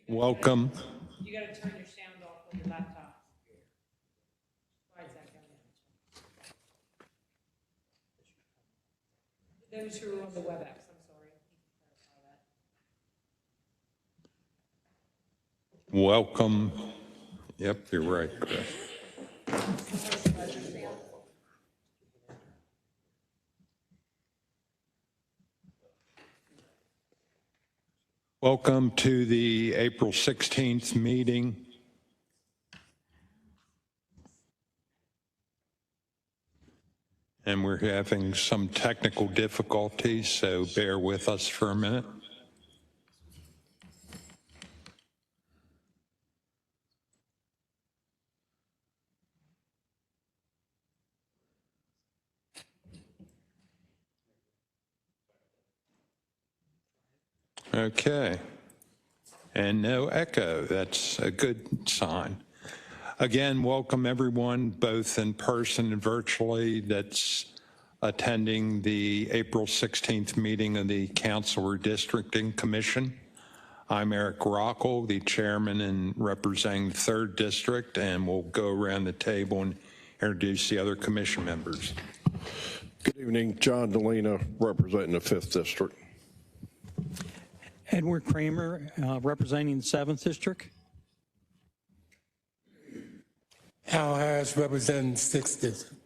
Welcome. You got to turn your sound off on your laptop. Why is that going? Those who are on the WebEx, I'm sorry. Welcome. Yep, you're right, Chris. Welcome to the April 16th meeting. And we're having some technical difficulties, so bear with us for a minute. Okay. And no echo. That's a good sign. Again, welcome everyone, both in person and virtually, that's attending the April 16th meeting of the Council Redistricting Commission. I'm Eric Rockel, the chairman and representing the 3rd District, and we'll go around the table and introduce the other commission members. Good evening, John Delina, representing the 5th District. Edward Kramer, representing the 7th District. Al Harris, representing 6th District.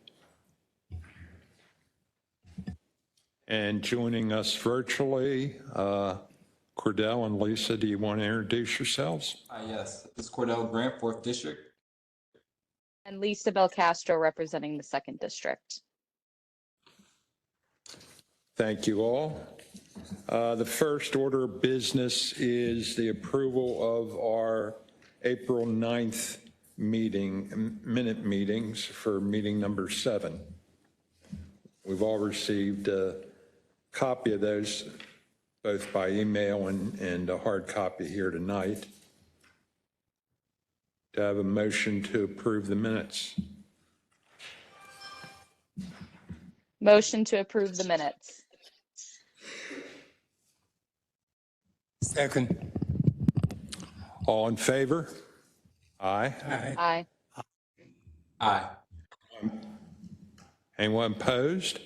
And joining us virtually, Cordell and Lisa, do you want to introduce yourselves? Yes, this is Cordell Grant, 4th District. And Lisa Belcastro, representing the 2nd District. Thank you all. The first order of business is the approval of our April 9th minute meetings for meeting number 7. We've all received a copy of those, both by email and a hard copy here tonight. Do I have a motion to approve the minutes? Motion to approve the minutes. Second. All in favor? Aye. Aye. Aye. Anyone opposed?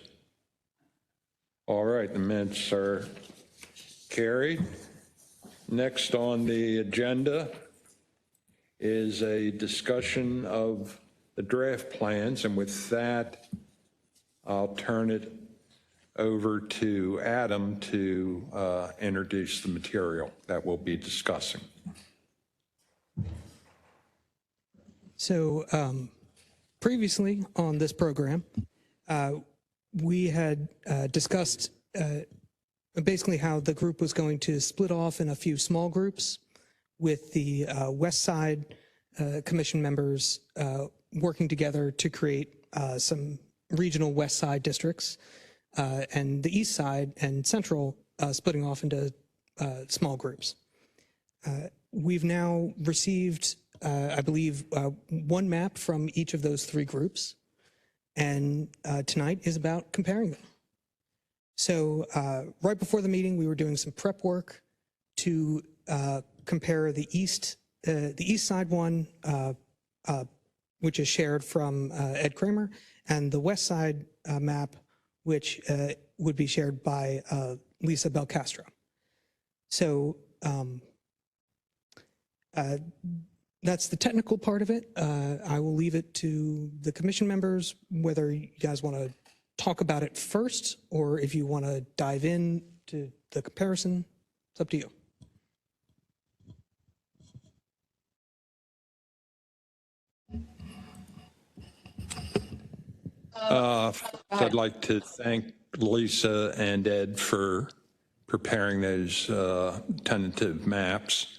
All right, the minutes are carried. Next on the agenda is a discussion of the draft plans, and with that, I'll turn it over to Adam to introduce the material that we'll be discussing. So previously on this program, we had discussed basically how the group was going to split off in a few small groups with the West Side Commission members working together to create some regional West Side districts, and the East Side and Central splitting off into small groups. We've now received, I believe, one map from each of those 3 groups, and tonight is about comparing them. So right before the meeting, we were doing some prep work to compare the East Side one, which is shared from Ed Kramer, and the West Side map, which would be shared by Lisa Belcastro. So that's the technical part of it. I will leave it to the commission members, whether you guys want to talk about it first, or if you want to dive in to the comparison. It's up to you. I'd like to thank Lisa and Ed for preparing those tentative maps.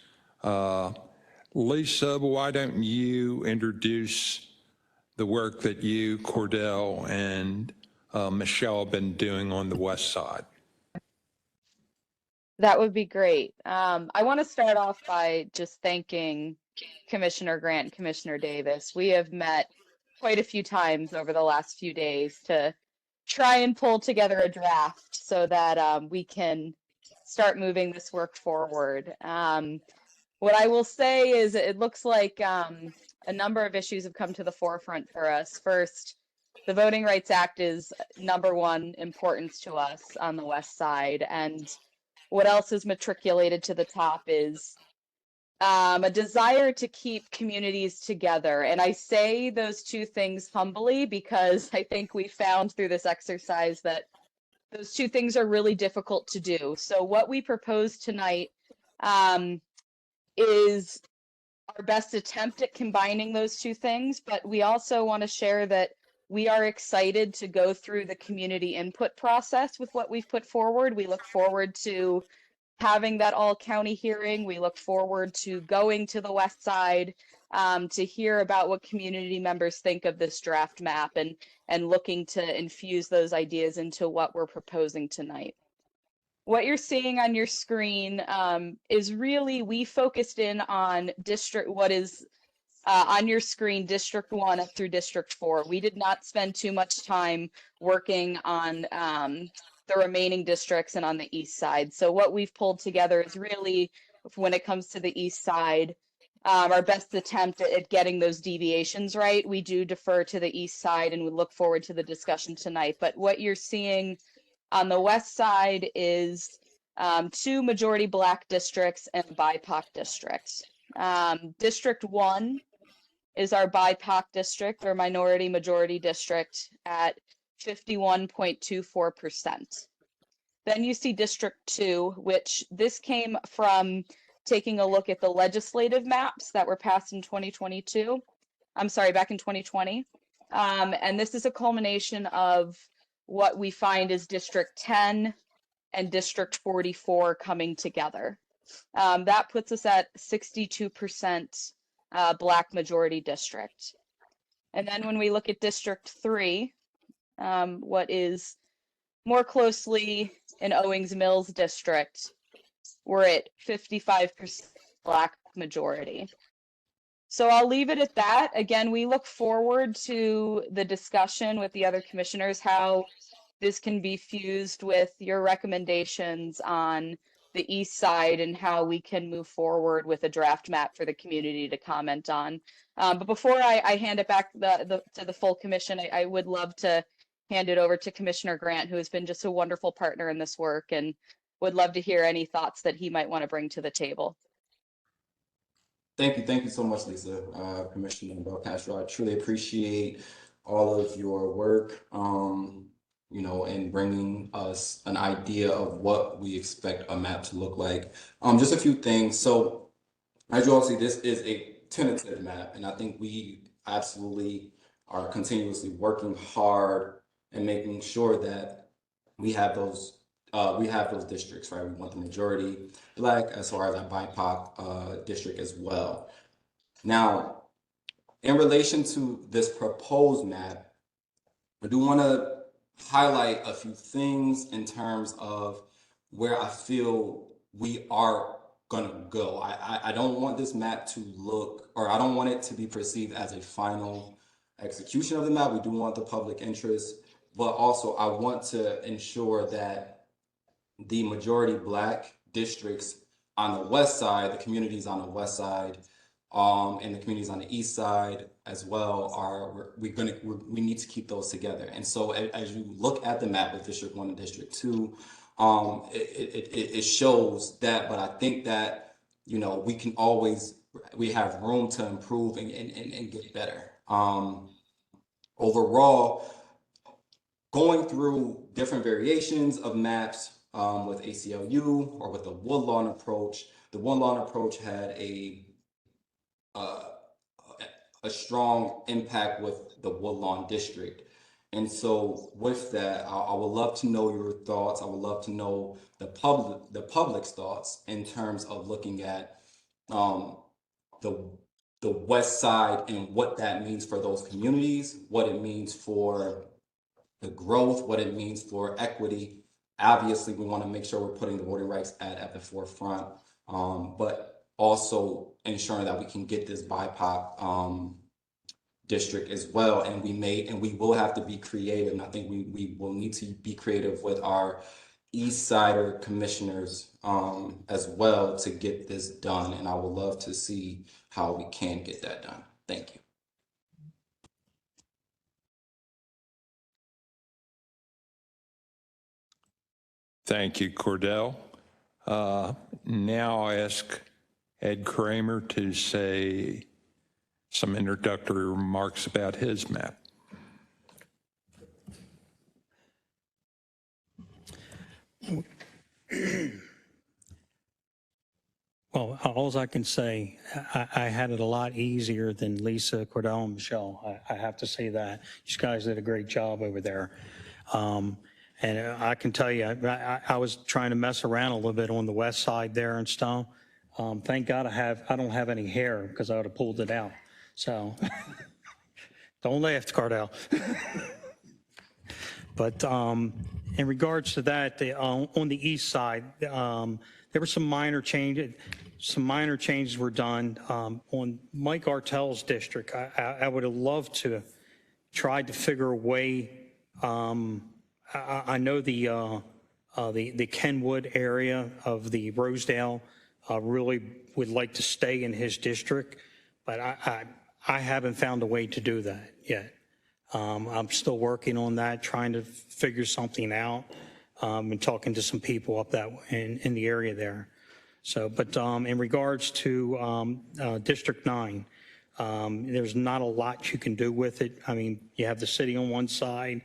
Lisa, why don't you introduce the work that you, Cordell, and Michelle have been doing on the West Side? That would be great. I want to start off by just thanking Commissioner Grant and Commissioner Davis. We have met quite a few times over the last few days to try and pull together a draft so that we can start moving this work forward. What I will say is it looks like a number of issues have come to the forefront for us. First, the Voting Rights Act is number one importance to us on the west side. And what else is matriculated to the top is a desire to keep communities together. And I say those two things humbly because I think we found through this exercise that those two things are really difficult to do. So what we propose tonight is our best attempt at combining those two things, but we also want to share that we are excited to go through the community input process with what we've put forward. We look forward to having that all county hearing. We look forward to going to the west side to hear about what community members think of this draft map and looking to infuse those ideas into what we're proposing tonight. What you're seeing on your screen is really, we focused in on what is on your screen, District 1 up through District 4. We did not spend too much time working on the remaining districts and on the east side. So what we've pulled together is really, when it comes to the east side, our best attempt at getting those deviations right. We do defer to the east side and we look forward to the discussion tonight. But what you're seeing on the west side is 2 majority Black districts and BIPOC districts. District 1 is our BIPOC district or minority majority district at 51.24%. Then you see District 2, which this came from taking a look at the legislative maps that were passed in 2022. I'm sorry, back in 2020. And this is a culmination of what we find is District 10 and District 44 coming together. That puts us at 62% Black majority district. And then when we look at District 3, what is more closely in Owings Mills district, we're at 55% Black majority. So I'll leave it at that. Again, we look forward to the discussion with the other commissioners, how this can be fused with your recommendations on the east side and how we can move forward with a draft map for the community to comment on. But before I hand it back to the full commission, I would love to hand it over to Commissioner Grant, who has been just a wonderful partner in this work, and would love to hear any thoughts that he might want to bring to the table. Thank you so much, Lisa, Commissioner Belcastro. I truly appreciate all of your work, you know, in bringing us an idea of what we expect a map to look like. Just a few things. So, as you all see, this is a tentative map, and I think we absolutely are continuously working hard and making sure that we have those districts, right? We want the majority Black as far as our BIPOC district as well. Now, in relation to this proposed map, I do want to highlight a few things in terms of where I feel we are going to go. I don't want this map to look, or I don't want it to be perceived as a final execution of the map. We do want the public interest, but also I want to ensure that the majority Black districts on the west side, the communities on the west side, and the communities on the east side as well we need to keep those together. And so as you look at the map of District 1 and District 2, it shows that, but I think that, you know, we have room to improve and get better. Overall, going through different variations of maps with ACLU or with the Woodlawn approach, the Woodlawn approach had a strong impact with the Woodlawn district. And so with that, I would love to know your thoughts. I would love to know the public's thoughts in terms of looking at the west side and what that means for those communities, what it means for the growth, what it means for equity. Obviously, we want to make sure we're putting the voting rights at the forefront, but also ensuring that we can get this BIPOC district as well. And we will have to be creative. And I think we will need to be creative with our East Sider commissioners as well to get this done, and I would love to see how we can get that done. Thank you. Thank you, Cordell. Now I'll ask Ed Kramer to say some introductory remarks about his map. Well, all I can say, I had it a lot easier than Lisa, Cordell, and Michelle. I have to say that. You guys did a great job over there. And I can tell you, I was trying to mess around a little bit on the west side there and stuff. Thank God I don't have any hair because I would have pulled it out. So don't laugh, Cordell. But in regards to that, on the east side, there were some minor changes. Some minor changes were done on Mike Artell's district. I would have loved to try to figure a way. I know the Kenwood area of the Rosedale really would like to stay in his district, but I haven't found a way to do that yet. I'm still working on that, trying to figure something out, and talking to some people up that in the area there. So, but in regards to District 9, there's not a lot you can do with it. I mean, you have the city on one side,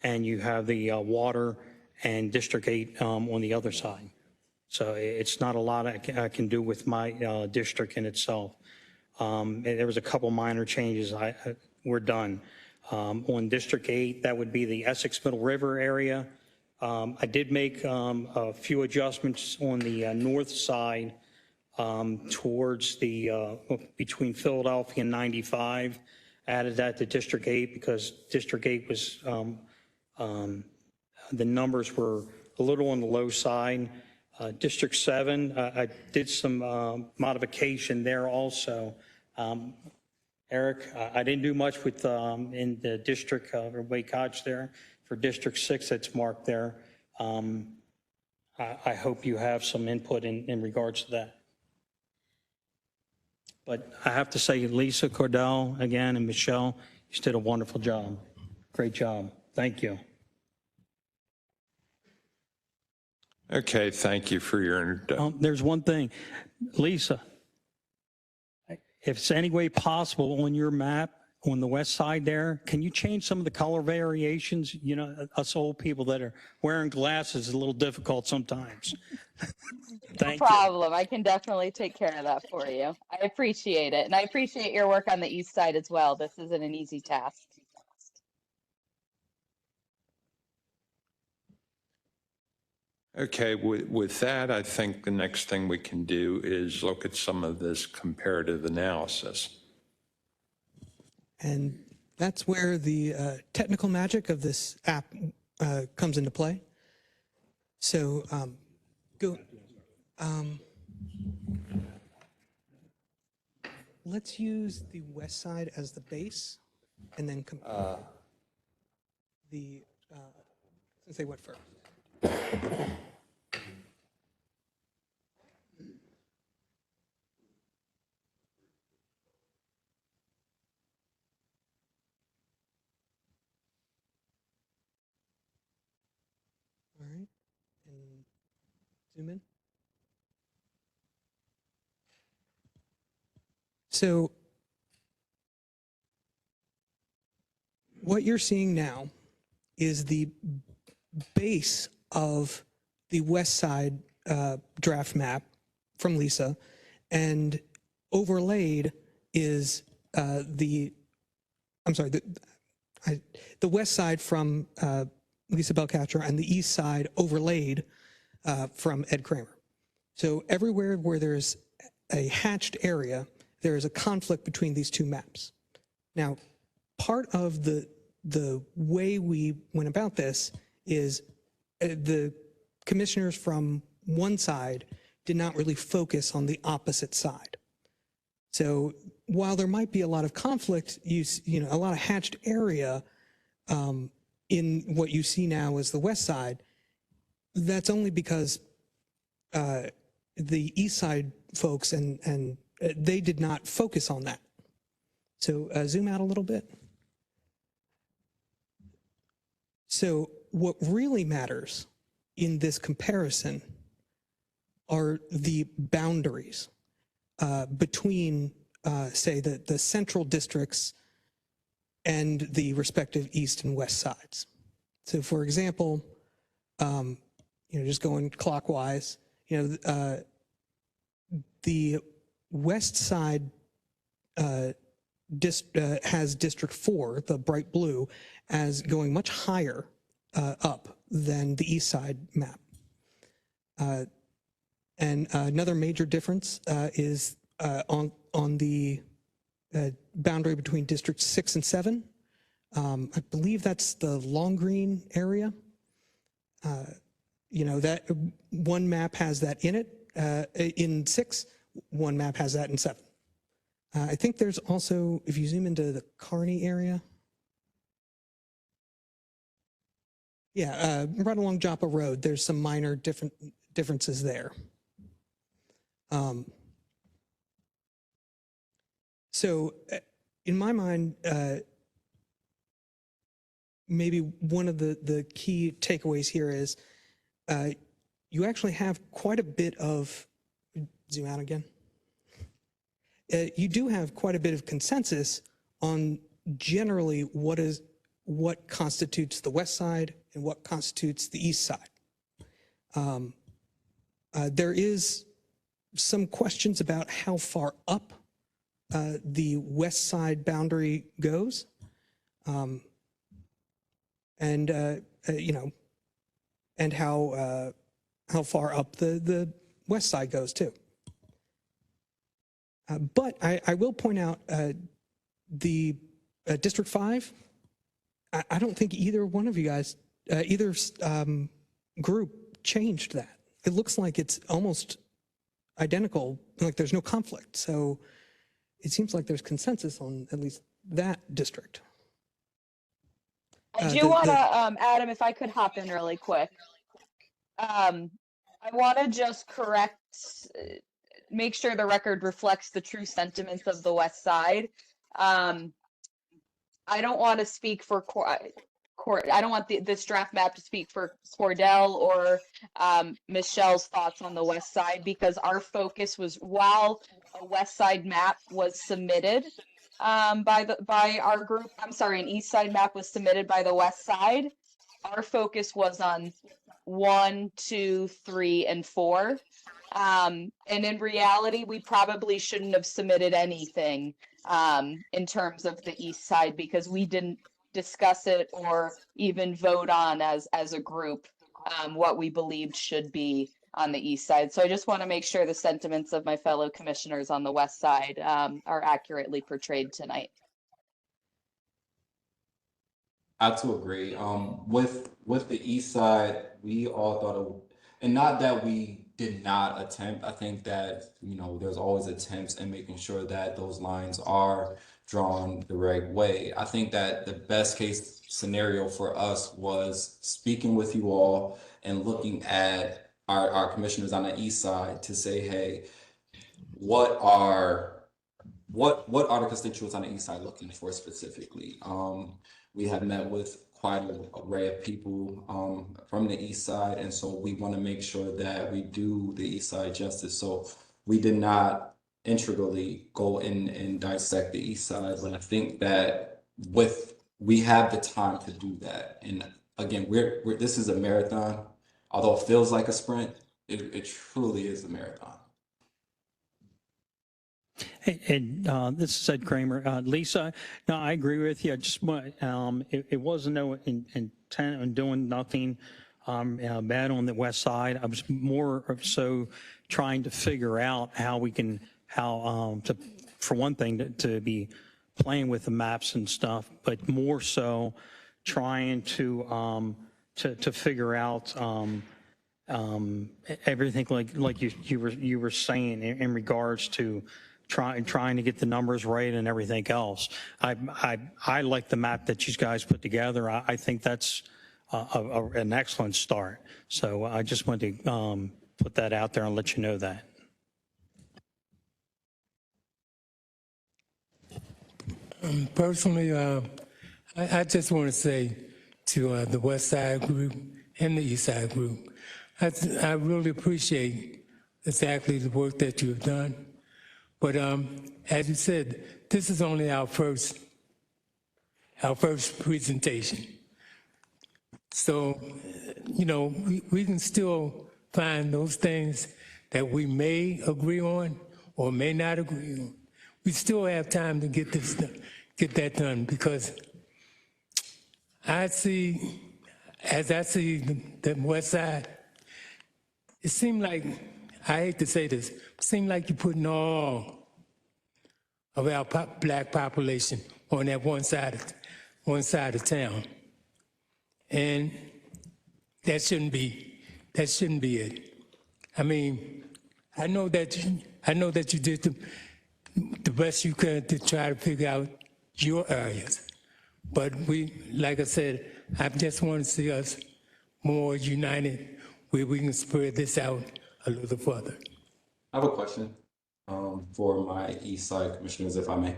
and you have the water and District 8 on the other side. So it's not a lot I can do with my district in itself. There was a couple minor changes. We're done. On District 8, that would be the Essex Middle River area. I did make a few adjustments on the north side towards the, between Philadelphia and 95. Added that to District 8 because District 8 was, the numbers were a little on the low side. District 7, I did some modification there also. Eric, I didn't do much with in the district of Wake Cottage there. For District 6, that's marked there. I hope you have some input in regards to that. But I have to say, Lisa, Cordell, again, and Michelle, you did a wonderful job. Great job. Thank you. Okay, thank you for your introduction. There's one thing, Lisa, if it's any way possible on your map, on the west side there, can you change some of the color variations? You know, us old people that are wearing glasses is a little difficult sometimes. Thank No problem. I can definitely take care of that for you. I appreciate it. And I appreciate your work on the east side as well. This isn't an easy task. Okay, with that, I think the next thing we can do is look at some of this comparative analysis. And that's where the technical magic of this app comes into play. So let's use the west side as the base, and then since they went first. All right, and zoom in. So what you're seeing now is the base of the west side draft map from Lisa, and overlaid is the west side from Lisa Belcatcher, and the east side overlaid from Ed Kramer. So everywhere where there's a hatched area, there is a conflict between these two maps. Now, part of the way we went about this is the commissioners from one side did not really focus on the opposite side. So while there might be a lot of conflict, you know, a lot of hatched area in what you see now as the west side, that's only because the east side folks and they did not focus on that. So zoom out a little bit. So what really matters in this comparison are the boundaries between, say, the central districts and the respective east and west sides. So, for example, just going clockwise, the west side has District 4, the bright blue, as going much higher up than the east side map. And another major difference is on the boundary between District 6 and 7. I believe that's the Long Green area. That one map has that in it, in 6, one map has that in 7. I think there's also, if you zoom into the Kearney area, right along Joppa Road, there's some minor differences there. So in my mind, maybe one of the key takeaways here is you actually have quite a bit of, zoom out again. You do have quite a bit of consensus on generally what constitutes the west side and what constitutes the east side. There is some questions about how far up the west side boundary goes, and how far up the west side goes too. But I will point out the District 5, I don't think either one of you guys, either group changed that. It looks like it's almost identical, like there's no conflict. So it seems like there's consensus on at least that district. I do want to, Adam, if I could hop in really quick. I want to just make sure the record reflects the true sentiments of the West Side. I don't want to speak for I don't want this draft map to speak for Cordell or Michelle's thoughts on the West Side, because our focus was, while a West Side map was submitted by our group, an East Side map was submitted by the West Side, our focus was on 1, 2, 3, and 4. And in reality, we probably shouldn't have submitted anything in terms of the East Side, because we didn't discuss it or even vote on as a group what we believed should be on the East Side. So I just want to make sure the sentiments of my fellow commissioners on the West Side are accurately portrayed tonight. I too agree. With the East Side, we all thought and not that we did not attempt. I think that, there's always attempts in making sure that those lines are drawn the right way. I think that the best case scenario for us was speaking with you all and looking at our commissioners on the East Side to say, hey, what are the constituents on the East Side looking for specifically? We have met with quite an array of people from the East Side, and so we want to make sure that we do the East Side justice. So we did not integrally go in and dissect the East Side, but I think that we have the time to do that. And again, this is a marathon. Although it feels like a sprint, it truly is a marathon. And this is Ed Kramer. Lisa, no, I agree with you. I just want, it wasn't no intent on doing nothing bad on the West Side. I was more so trying to figure out how we can, for one thing, to be playing with the maps and stuff, but more so trying to figure out everything like you were saying in regards to trying to get the numbers right and everything else. I like the map that you guys put together. I think that's an excellent start. So I just wanted to put that out there and let you know that. Personally, I just want to say to the West Side group and the East Side group, I really appreciate exactly the work that you've done. But as you said, this is only our first presentation. So, you know, we can still find those things that we may agree on or may not agree on. We still have time to get that done, because as I see the West Side, it seemed like, I hate to say this, it seemed like you're putting all of our black population on that one side of town. And that shouldn't be it. I mean, I know that you did the best you could to try to figure out your areas. But like I said, I just want to see us more united, where we can spread this out a little further. I have a question for my East Side commissioners, if I may.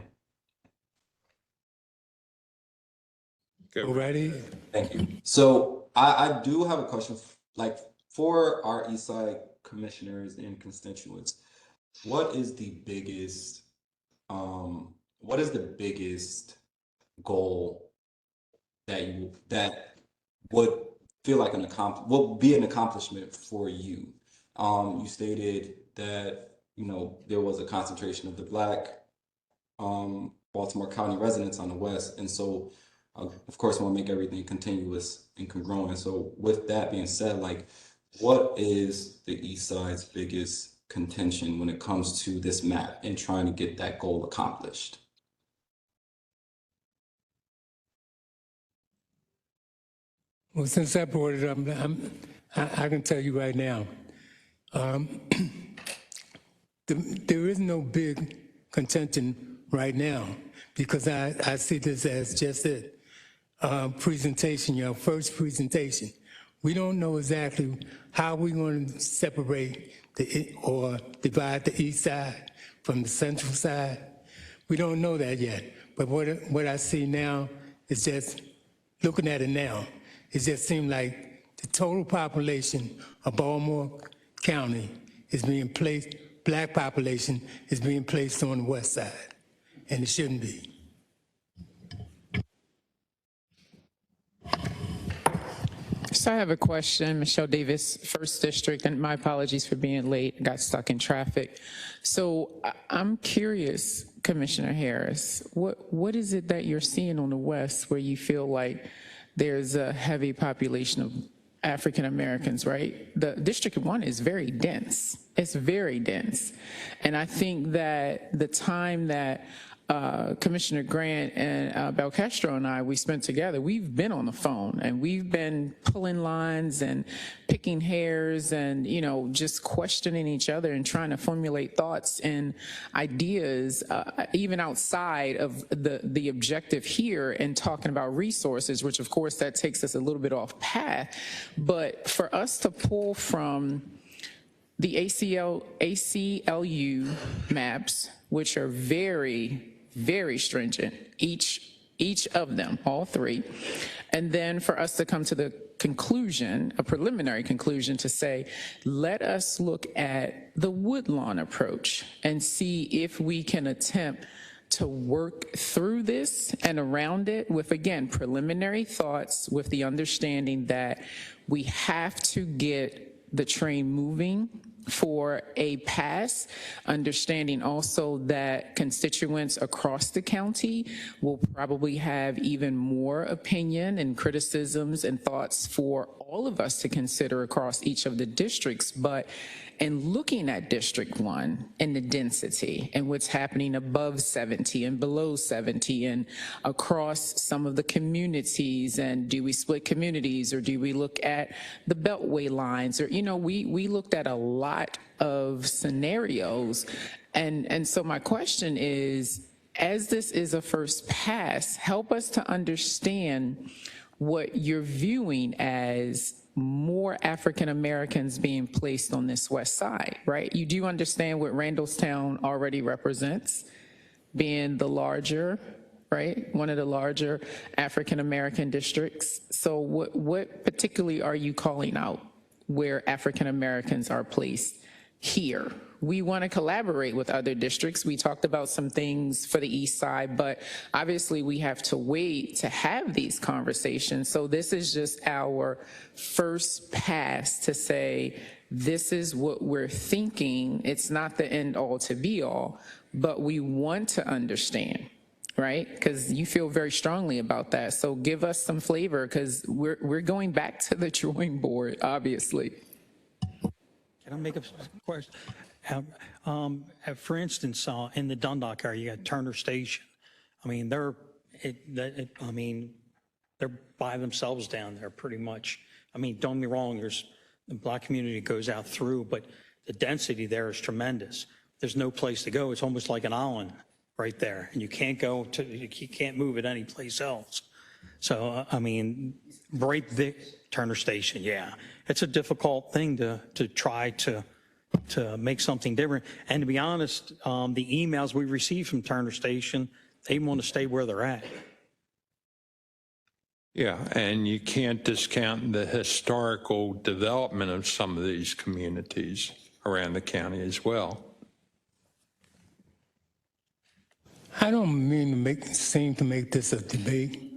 Go right ahead. Thank you. So I do have a question, like for our East Side commissioners and constituents, what is the biggest goal that would feel like would be an accomplishment for you? You stated that, you know, there was a concentration of the Black Baltimore County residents on the West, and so of course, I want to make everything continuous and congruent. So with that being said, like, what is the East Side's biggest contention when it comes to this map and trying to get that goal accomplished? Well, since I brought it up, I can tell you right now, there is no big contention right now, because I see this as just it. Presentation, your first presentation. We don't know exactly how we're going to separate or divide the East Side from the Central Side. We don't know that yet. But what I see now is, just looking at it now, it just seems like the total population of Baltimore County is being placed, Black population is being placed on the West Side, and it shouldn't be. So I have a question, Michelle Davis, 1st District, and my apologies for being late, got stuck in traffic. So I'm curious, Commissioner Harris, what is it that you're seeing on the West where you feel like there's a heavy population of African Americans, right? The District 1 is very dense. It's very dense. And I think that the time that Commissioner Grant and Belcastro and I, we spent together, we've been on the phone and we've been pulling lines and picking hairs and, you know, just questioning each other and trying to formulate thoughts and ideas, even outside of the objective here, and talking about resources, which of course that takes us a little bit off path. But for us to pull from the ACLU maps, which are very, very stringent, each of them, all three. And then for us to come to the conclusion, a preliminary conclusion, to say, let us look at the Woodlawn approach and see if we can attempt to work through this and around it with, again, preliminary thoughts, with the understanding that we have to get the train moving for a pass, understanding also that constituents across the county will probably have even more opinion and criticisms and thoughts for all of us to consider across each of the districts. But in looking at District 1 and the density and what's happening above 70 and below 70 and across some of the communities, and do we split communities, or do we look at the beltway lines, or, you know, we looked at a lot of scenarios. And so my question is, as this is a first pass, help us to understand what you're viewing as more African Americans being placed on this west side, right? You do understand what Randallstown already represents, being the larger, right? One of the larger African American districts. So what particularly are you calling out where African Americans are placed here? We want to collaborate with other districts. We talked about some things for the east side, but obviously we have to wait to have these conversations. So this is just our first pass to say, this is what we're thinking. It's not the end all to be all, but we want to understand, right? Because you feel very strongly about that. So give us some flavor, because we're going back to the drawing board, obviously. Can I make a question? For instance, in the Dundalk area, you got Turner Station. I mean, they're by themselves down there pretty much. I mean, don't get me wrong, there's the Black community goes out through, but the density there is tremendous. There's no place to go. It's almost like an island right there, and you can't you can't move it any place else. So, I mean, right there, Turner Station, yeah. It's a difficult thing to try to make something different. And to be honest, the emails we received from Turner Station, they want to stay where they're at. Yeah, and you can't discount the historical development of some of these communities around the county as well. I don't mean to seem to make this a debate,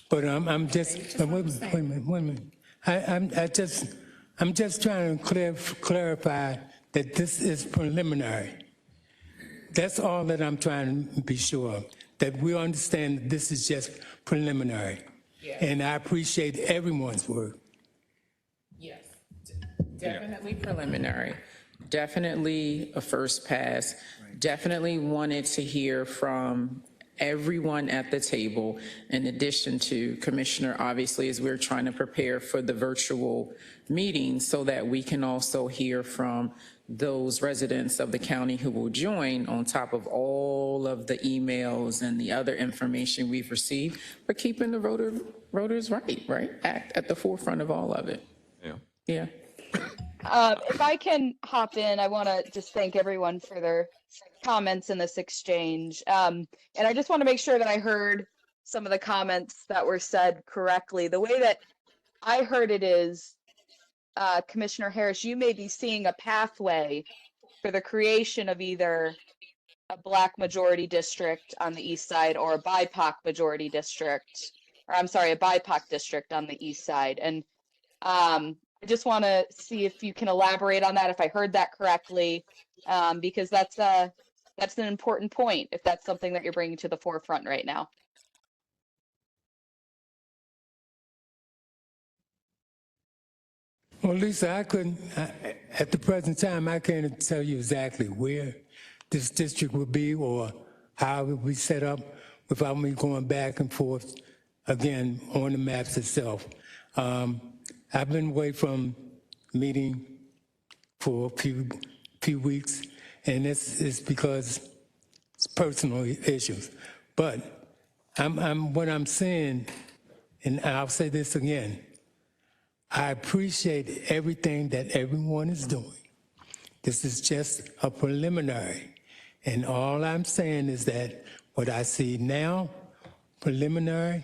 but I'm just, wait a minute. I'm just trying to clarify that this is preliminary. That's all that I'm trying to be sure of, that we understand that this is just preliminary. Yeah. And I appreciate everyone's work. Yes, definitely preliminary. Definitely a first pass. Right. Definitely wanted to hear from everyone at the table, in addition to Commissioner, obviously, as we're trying to prepare for the virtual meeting, so that we can also hear from those residents of the county who will join, on top of all of the emails and the other information we've received, but keeping the voters right? At the forefront of all of it. Yeah. If I can hop in, I want to just thank everyone for their comments in this exchange. And I just want to make sure that I heard some of the comments that were said correctly. The way that I heard it is, Commissioner Harris, you may be seeing a pathway for the creation of either a Black majority district on the east side or a BIPOC majority district, or I'm sorry, a BIPOC district on the east side. And I just want to see if you can elaborate on that, if I heard that correctly, because that's an important point, if that's something that you're bringing to the forefront right now. Well, Lisa, at the present time, I can't tell you exactly where this district would be or how it would be set up without me going back and forth again on the maps itself. I've been away from meeting for a few weeks, and it's because it's personal issues. But what I'm saying, and I'll say this again, I appreciate everything that everyone is doing. This is just a preliminary. And all I'm saying is that what I see now, preliminary,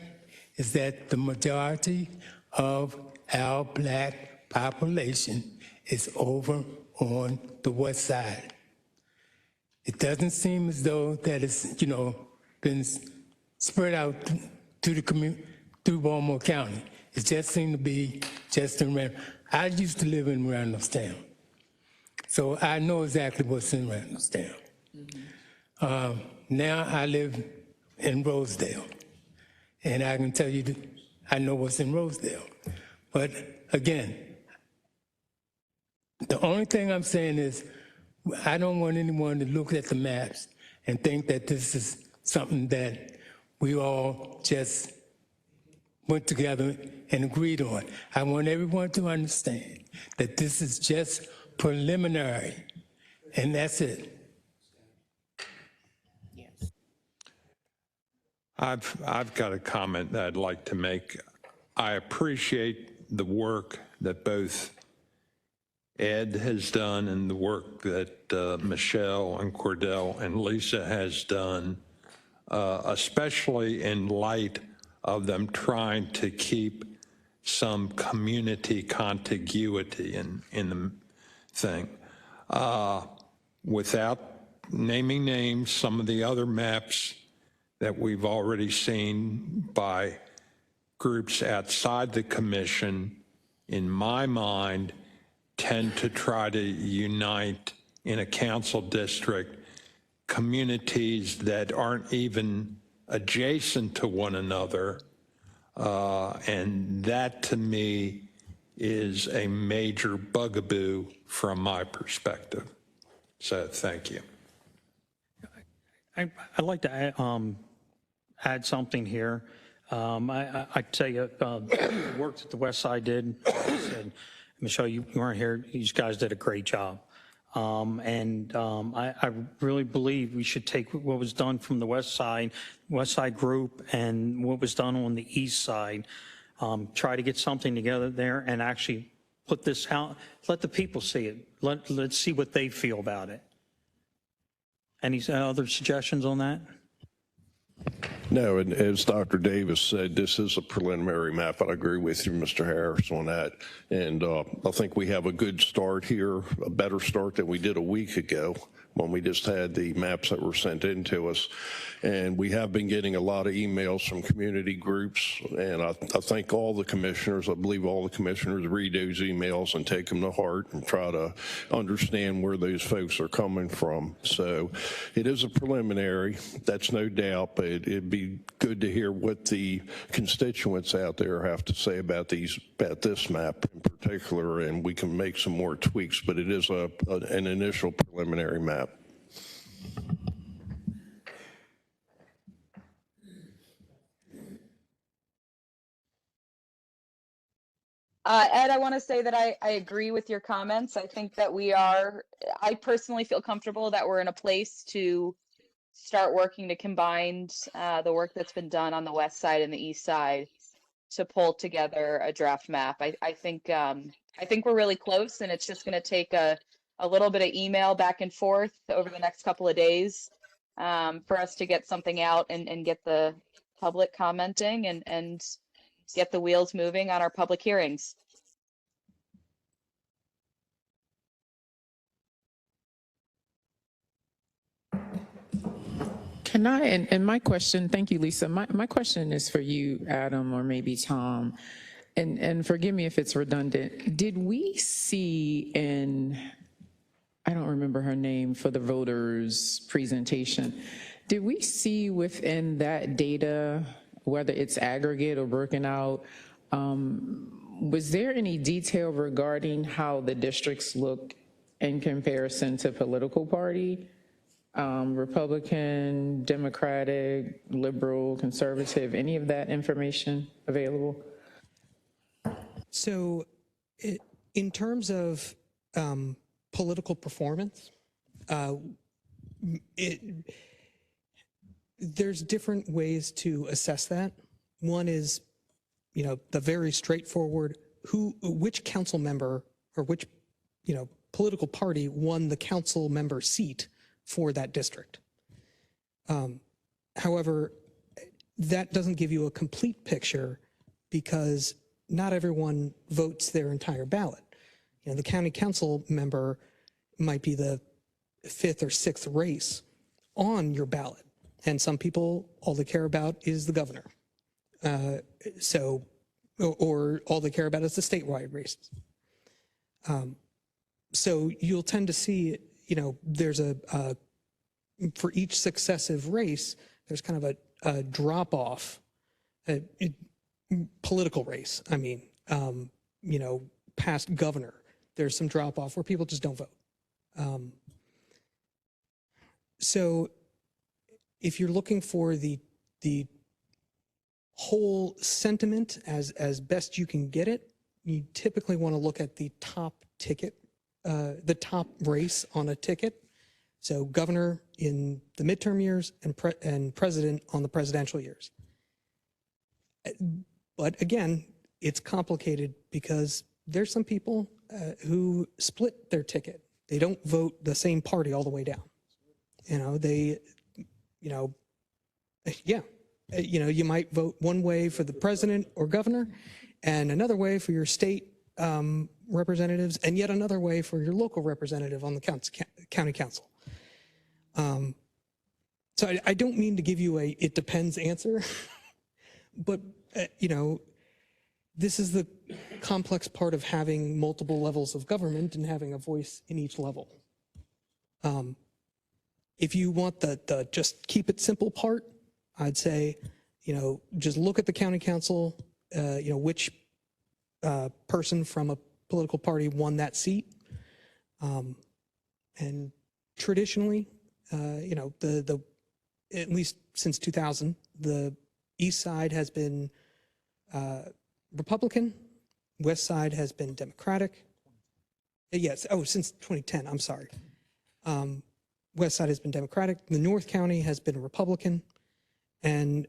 is that the majority of our Black population is over on the west side. It doesn't seem as though that it's, been spread out through the community, through Baltimore County. It just seemed to be just in Randall. I used to live in Randallstown, so I know exactly what's in Randallstown. Mm-hmm. Now I live in Rosedale, and I can tell you that I know what's in Rosedale. But again, the only thing I'm saying is I don't want anyone to look at the maps and think that this is something that we all just went together and agreed on. I want everyone to understand that this is just preliminary, and that's it. I've got a comment that I'd like to make. I appreciate the work that both Ed has done and the work that Michelle and Cordell and Lisa has done, especially in light of them trying to keep some community contiguity in the thing. Without naming names, some of the other maps that we've already seen by groups outside the commission, in my mind, tend to try to unite in a council district communities that aren't even adjacent to one another. And that to me is a major bugaboo from my perspective. So thank you. I'd like to add something here. I tell you, the work that the West Side did, and Michelle, you weren't here, these guys did a great job. I really believe we should take what was done from the West Side group and what was done on the East Side, try to get something together there and actually put this out, let the people see it. Let's see what they feel about it. Any other suggestions on that? No, and as Dr. Davis said, this is a preliminary map. I agree with you, Mr. Harris, on that. And I think we have a good start here, a better start than we did a week ago when we just had the maps that were sent in to us. And we have been getting a lot of emails from community groups. And I think all the commissioners, I believe all the commissioners read those emails and take them to heart and try to understand where those folks are coming from. So it is a preliminary, that's no doubt, but it'd be good to hear what the constituents out there have to say about this map in particular, and we can make some more tweaks, but it is an initial preliminary map. Ed, I want to say that I agree with your comments. I think that I personally feel comfortable that we're in a place to start working to combine the work that's been done on the West Side and the East Side to pull together a draft map. I think we're really close, and it's just going to take a little bit of email back and forth over the next couple of days for us to get something out and get the public commenting and get the wheels moving on our public hearings. Can I, and my question, thank you, Lisa. My question is for you, Adam, or maybe Tom, and forgive me if it's redundant. Did we see I don't remember her name for the voters presentation, did we see within that data, whether it's aggregate or broken out, was there any detail regarding how the districts look in comparison to political party? Republican, Democratic, Liberal, Conservative, any of that information available? So in terms of political performance, there's different ways to assess that. One is, the very straightforward, which council member or which, political party won the council member seat for that district. However, that doesn't give you a complete picture because not everyone votes their entire ballot. The county council member might be the 5th or 6th race on your ballot. And some people, all they care about is the governor. Or all they care about is the statewide races. So you'll tend to see, there's for each successive race, there's kind of a drop off, political race. I mean, past governor, there's some drop off where people just don't vote. So if you're looking for the whole sentiment as best you can get it, you typically want to look at the top ticket, the top race on a ticket. So governor in the midterm years and president on the presidential years. But again, it's complicated because there's some people who split their ticket. They don't vote the same party all the way down. You might vote one way for the president or governor and another way for your state representatives and yet another way for your local representative on the county council. So I don't mean to give you a it depends answer, but this is the complex part of having multiple levels of government and having a voice in each level. If you want the just keep it simple part, I'd say, just look at the county council, which person from a political party won that seat. And traditionally, at least since 2000, the east side has been Republican, west side has been Democratic. Yes, since 2010, I'm sorry. West side has been Democratic. The North County has been Republican. And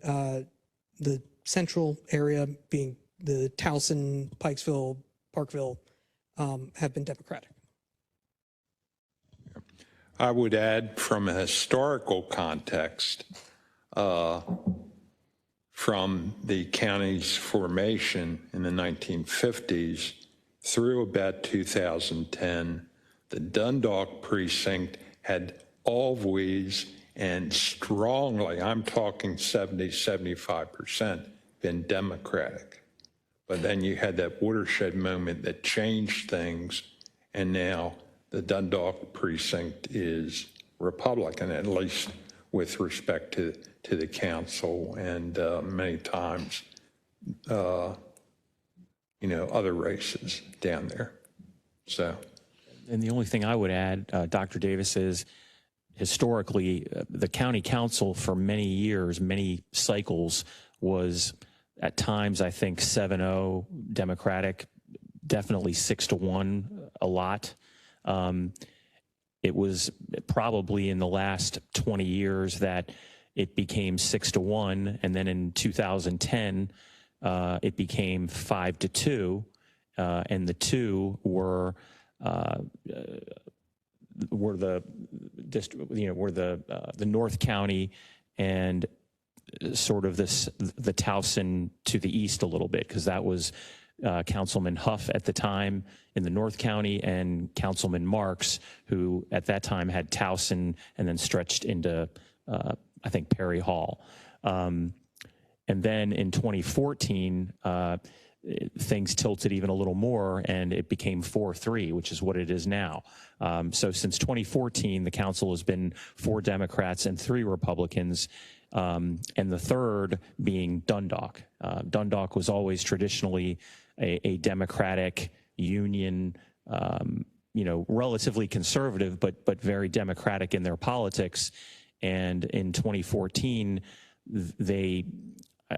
the central area, being the Towson, Pikesville, Parkville, have been Democratic. I would add from a historical context, from the county's formation in the 1950s through about 2010, the Dundalk precinct had always and strongly, I'm talking 75%, been Democratic. But then you had that watershed moment that changed things, and now the Dundalk precinct is Republican, at least with respect to the council and many times, other races down there. So. And the only thing I would add, Dr. Davis, is historically, the county council for many years, many cycles, was at times, I think, 7-0 Democratic, definitely 6-1 a lot. It was probably in the last 20 years that it became 6-1, and then in 2010, it became 5-2, and the two were the North County and sort of the Towson to the east a little bit, because that was Councilman Huff at the time in the North County and Councilman Marks, who at that time had Towson and then stretched into, I think, Perry Hall. And then in 2014, things tilted even a little more and it became 4-3, which is what it is now. So since 2014, the council has been 4 Democrats and 3 Republicans, and the third being Dundalk. Dundalk was always traditionally a Democratic union, relatively conservative, but very Democratic in their politics. And in 2014,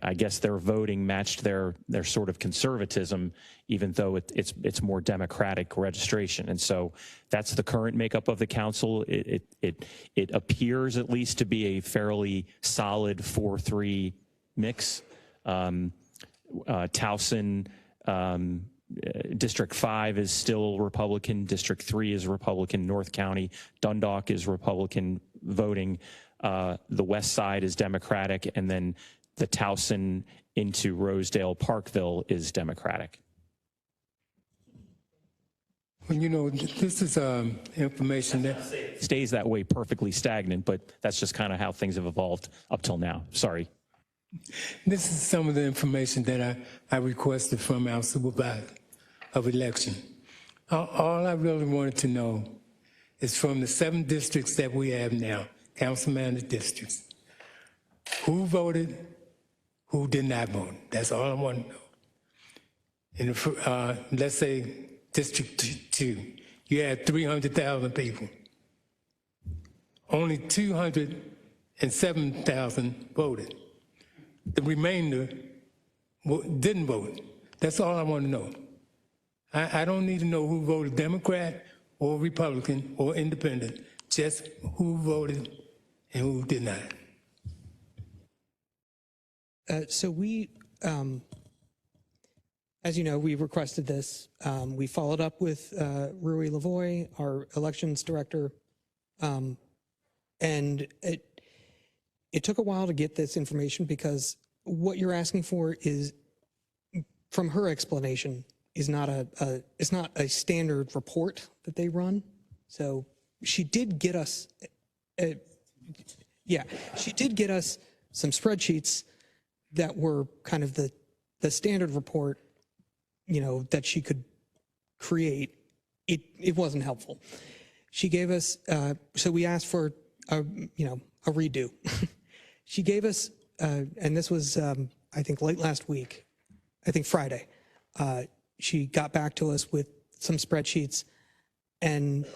I guess their voting matched their sort of conservatism, even though it's more Democratic registration. And so that's the current makeup of the council. It appears at least to be a fairly solid 4-3 mix. Towson, District 5 is still Republican. District 3 is Republican. North County, Dundalk is Republican voting. The west side is Democratic, and then the Towson into Rosedale, Parkville is Democratic. Well, this is information that stays that way, perfectly stagnant, but that's just kind of how things have evolved up till now. Sorry. This is some of the information that I requested from our supervisor of election. All I really wanted to know is from the 7 districts that we have now, council-manager districts, who voted, who did not vote. That's all I want to know. In let's say District 2, you had 300,000 people. Only 207,000 voted. The remainder didn't vote. That's all I want to know. I don't need to know who voted Democrat or Republican or Independent, just who voted and who did not. So we, as you know, we requested this. We followed up with Rui Lavoie, our elections director, and it took a while to get this information because what you're asking for is, from her explanation, is not it's not a standard report that they run. So she did get us, she did get us some spreadsheets that were kind of the standard report, that she could create. It wasn't helpful. She gave us, so we asked for a redo. She gave us, and this was, I think, late last week, I think Friday. She got back to us with some spreadsheets, and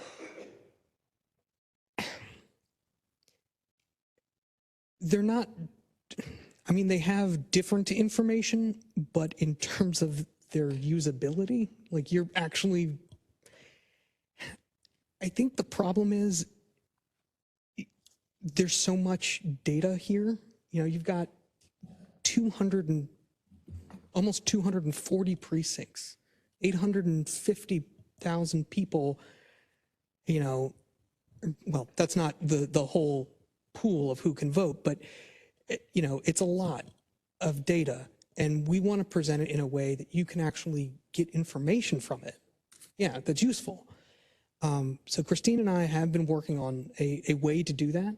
they're not, they have different information, but in terms of their usability, like you're actually, I think the problem is there's so much data here. You've got almost 240 precincts, 850,000 people, well, that's not the whole pool of who can vote, but it's a lot of data, and we want to present it in a way that you can actually get information from it. Yeah, that's useful. So Christine and I have been working on a way to do that.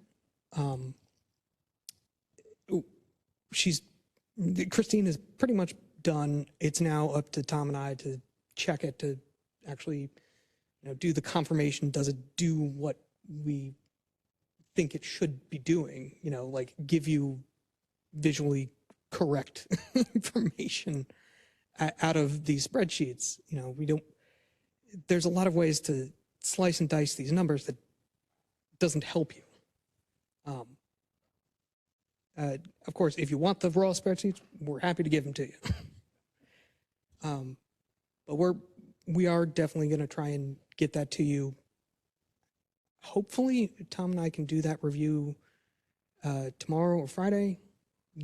Christine is pretty much done. It's now up to Tom and I to check it, to actually, do the confirmation. Does it do what we think it should be doing? Like give you visually correct information out of these spreadsheets. There's a lot of ways to slice and dice these numbers that doesn't help you. Of course, if you want the raw spreadsheets, we're happy to give them to you. But we are definitely going to try and get that to you. Hopefully, Tom and I can do that review tomorrow or Friday,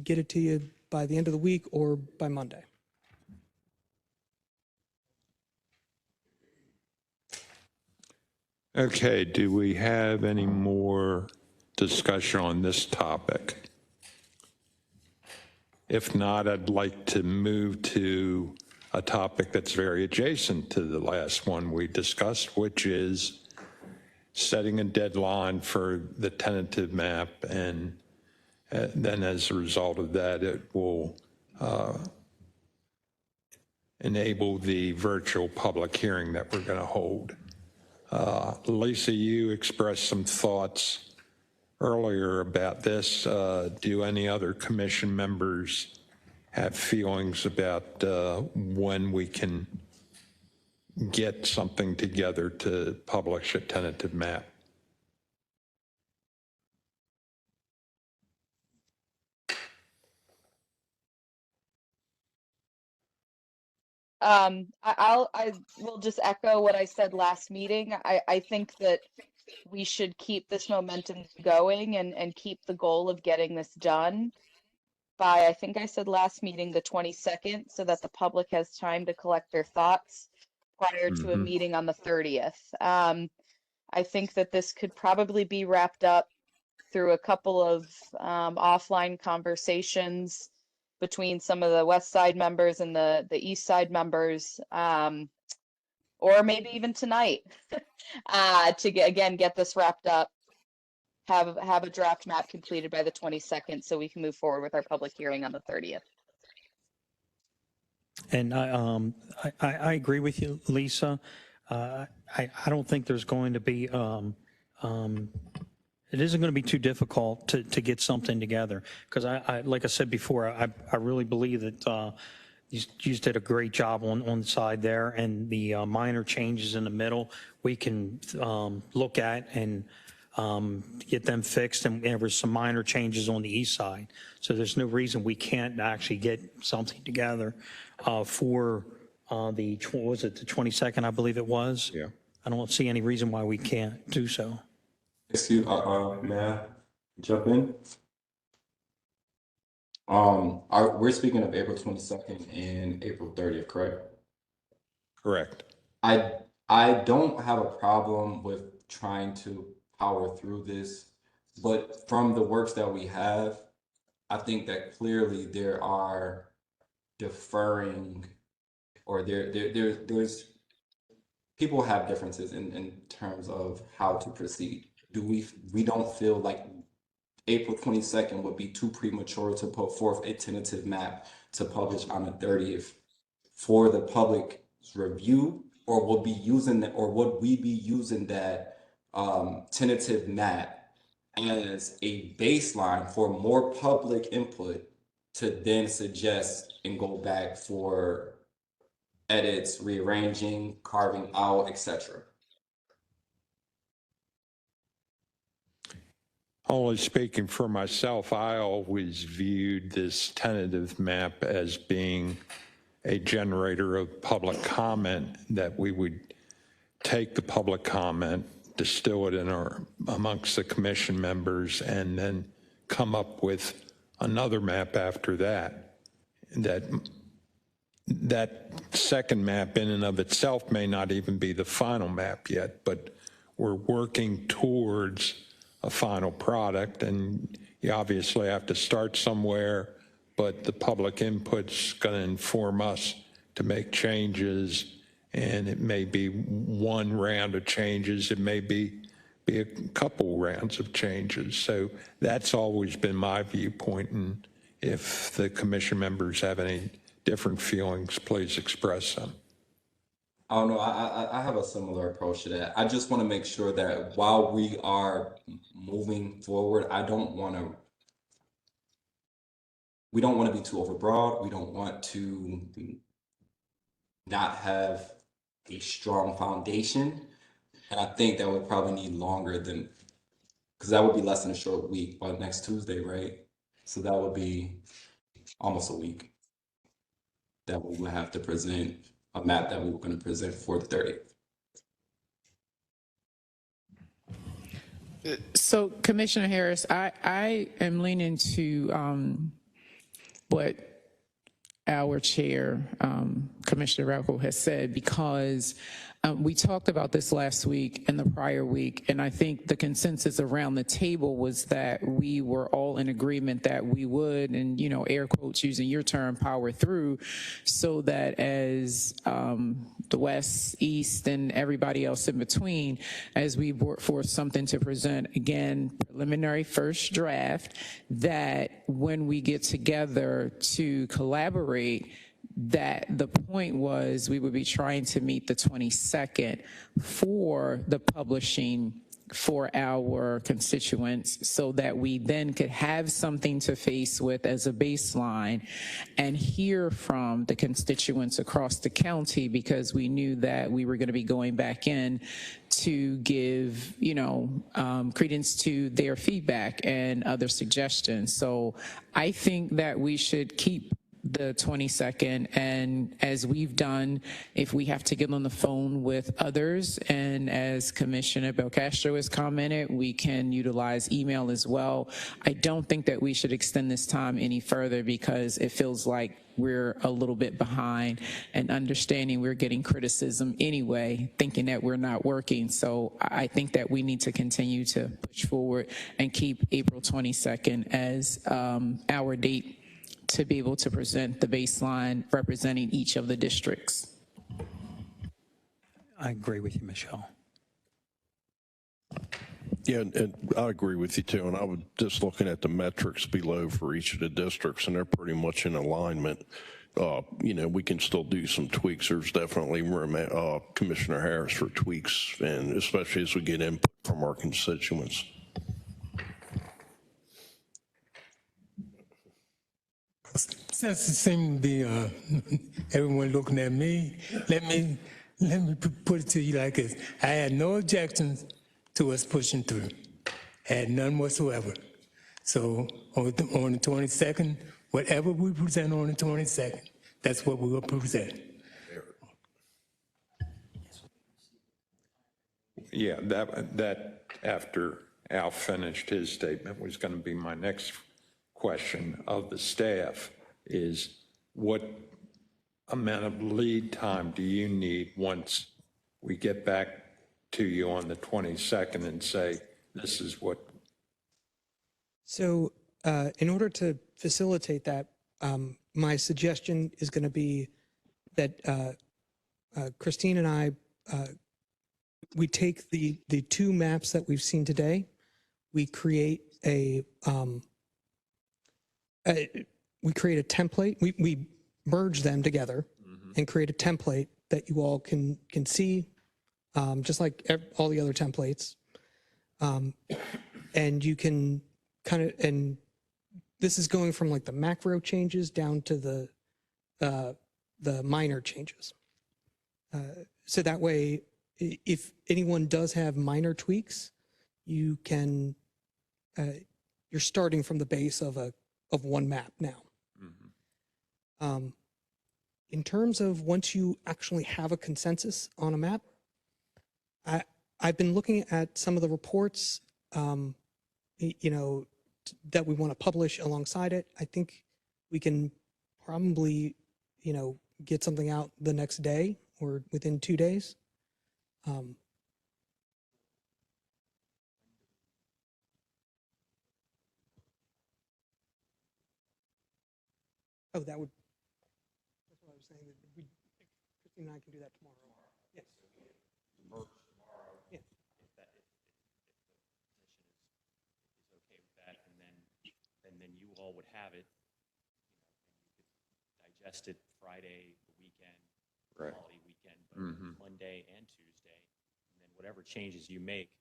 get it to you by the end of the week or by Monday. Okay, do we have any more discussion on this topic? If not, I'd like to move to a topic that's very adjacent to the last one we discussed, which is setting a deadline for the tentative map, and then as a result of that, it will enable the virtual public hearing that we're going to hold. Lisa, you expressed some thoughts earlier about this. Do any other commission members have feelings about when we can get something together to publish a tentative map? I will just echo what I said last meeting. I think that we should keep this momentum going and keep the goal of getting this done by, I think I said last meeting, the 22nd, so that the public has time to collect their thoughts prior to a meeting on the 30th. I think that this could probably be wrapped up through a couple of offline conversations between some of the West Side members and the East Side members, or maybe even tonight, to get this wrapped up, have a draft map completed by the 22nd, so we can move forward with our public hearing on the 30th. And I agree with you, Lisa. I don't think there's going to be, it isn't going to be too difficult to get something together, because I like I said before, I really believe that you just did a great job on the side there, and the minor changes in the middle we can look at and get them fixed, and there were some minor changes on the east side. So there's no reason we can't actually get something together for the, what was it, the 22nd, I believe it was? Yeah. I don't see any reason why we can't do so. Excuse, may I jump in? We're speaking of April 22nd and April 30th, correct? Correct. I don't have a problem with trying to power through this, but from the works that we have, I think that clearly there are deferring, or there's people have differences in terms of how to proceed. We don't feel like April 22nd would be too premature to put forth a tentative map to publish on the 30th for the public's review, or would we be using that tentative map as a baseline for more public input to then suggest and go back for edits, rearranging, carving out, etc. Only speaking for myself, I always viewed this tentative map as being a generator of public comment, that we would take the public comment, distill it amongst the commission members, and then come up with another map after that. That second map in and of itself may not even be the final map yet, but we're working towards a final product, and you obviously have to start somewhere, but the public input's going to inform us to make changes, and it may be one round of changes, it may be a couple rounds of changes. So that's always been my viewpoint, and if the commission members have any different feelings, please express them. I don't know. I have a similar approach to that. I just want to make sure that while we are moving forward, we don't want to be too overbroad. We don't want to not have a strong foundation. And I think that would probably need longer than, because that would be less than a short week, by next Tuesday, right? So that would be almost a week that we would have to present a map that we were going to present for the 30th. So Commissioner Harris, I am leaning to what our chair, Commissioner Rauchl, has said, because we talked about this last week and the prior week, and I think the consensus around the table was that we were all in agreement that we would, and air quotes using your term, power through, so that as the West, East, and everybody else in between, as we brought forth something to present, again, preliminary first draft, that when we get together to collaborate, that the point was we would be trying to meet the 22nd for the publishing for our constituents, so that we then could have something to face with as a baseline and hear from the constituents across the county, because we knew that we were going to be going back in to give, credence to their feedback and other suggestions. So I think that we should keep the 22nd, and as we've done, if we have to get on the phone with others, and as Commissioner Belcastro has commented, we can utilize email as well. I don't think that we should extend this time any further, because it feels like we're a little bit behind, and understanding we're getting criticism anyway, thinking that we're not working. So I think that we need to continue to push forward and keep April 22nd as our date to be able to present the baseline representing each of the districts. I agree with you, Michelle. Yeah, and I agree with you too. And I was just looking at the metrics below for each of the districts, and they're pretty much in alignment. We can still do some tweaks. There's definitely room, Commissioner Harris, for tweaks, and especially as we get input from our constituents. Since it seemed to be everyone looking at me, let me put it to you like this. I had no objections to us pushing through. Had none whatsoever. So on the 22nd, whatever we present on the 22nd, that's what we will present. Yeah, that after Al finished his statement was going to be my next question of the staff is what amount of lead time do you need once we get back to you on the 22nd and say, this is what, So in order to facilitate that, my suggestion is going to be that Christine and I, we take the two maps that we've seen today, we create a template, we merge them together and create a template that you all can see, just like all the other templates. And you can kind of, and this is going from like the macro changes down to the minor changes. So that way, if anyone does have minor tweaks, you can, you're starting from the base of one map now. In terms of once you actually have a consensus on a map, I've been looking at some of the reports, you know, that we want to publish alongside it. I think we can probably, you know, get something out the next day or within 2 days. Oh, that would, that's what I was saying. That Christine and I can do that tomorrow. Yes. Yeah. Okay with that, and then you all would have it, you could digest it Friday, the weekend, Right. holiday weekend, but Monday and Tuesday, and then whatever changes you make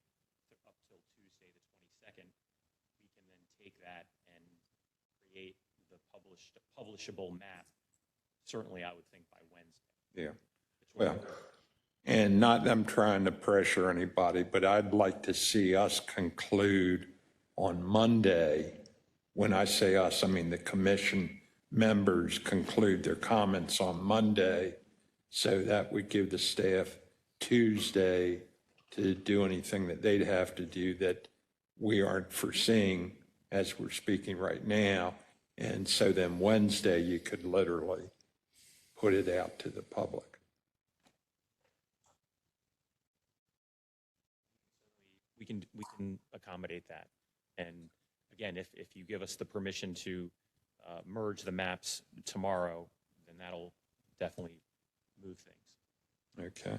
up till Tuesday, the 22nd, we can then take that and create the publishable map. Certainly, I would think by Wednesday. yeah. Well, and not, I'm trying to pressure anybody, but I'd like to see us conclude on Monday. When I say us, I mean the commission members conclude their comments on Monday. So that would give the staff Tuesday to do anything that they'd have to do that we aren't foreseeing as we're speaking right now. And so then Wednesday, you could literally put it out to the public. We can accommodate that. And again, if you give us the permission to merge the maps tomorrow, then that'll definitely move things. Okay.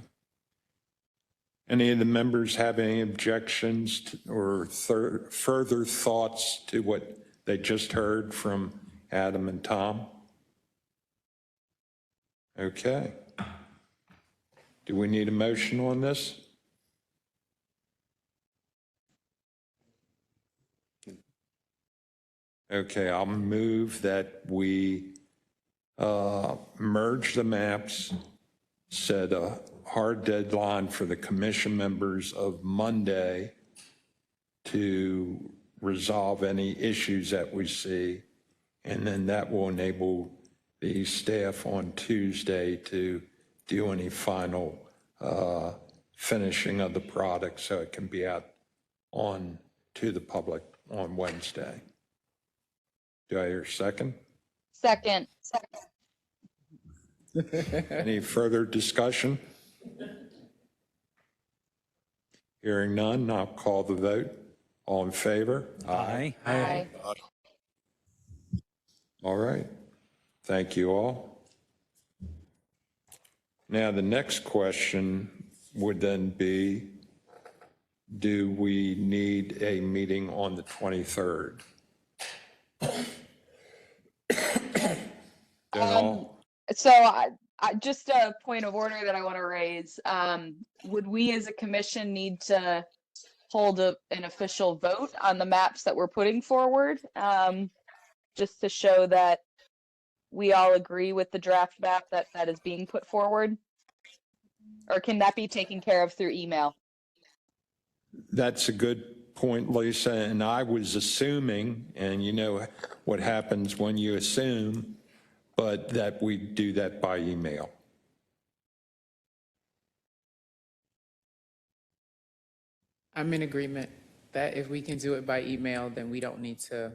Any of the members have any objections or further thoughts to what they just heard from Adam and Tom? Okay. Do we need a motion on this? Okay, I'll move that we merge the maps, set a hard deadline for the commission members of Monday to resolve any issues that we see, and then that will enable the staff on Tuesday to do any final finishing of the product so it can be out on to the public on Wednesday. Do I hear a second? Second. Any further discussion? Hearing none, I'll call the vote. All in favor? Aye. Aye. All right. Thank you all. Now, the next question would then be, do we need a meeting on the 23rd? So I just a point of order that I want to raise. Would we as a commission need to hold an official vote on the maps that we're putting forward? Just to show that we all agree with the draft map that is being put forward? Or can that be taken care of through email? That's a good point, Lisa, and I was assuming, and you know what happens when you assume, but that we do that by email. I'm in agreement that if we can do it by email, then we don't need to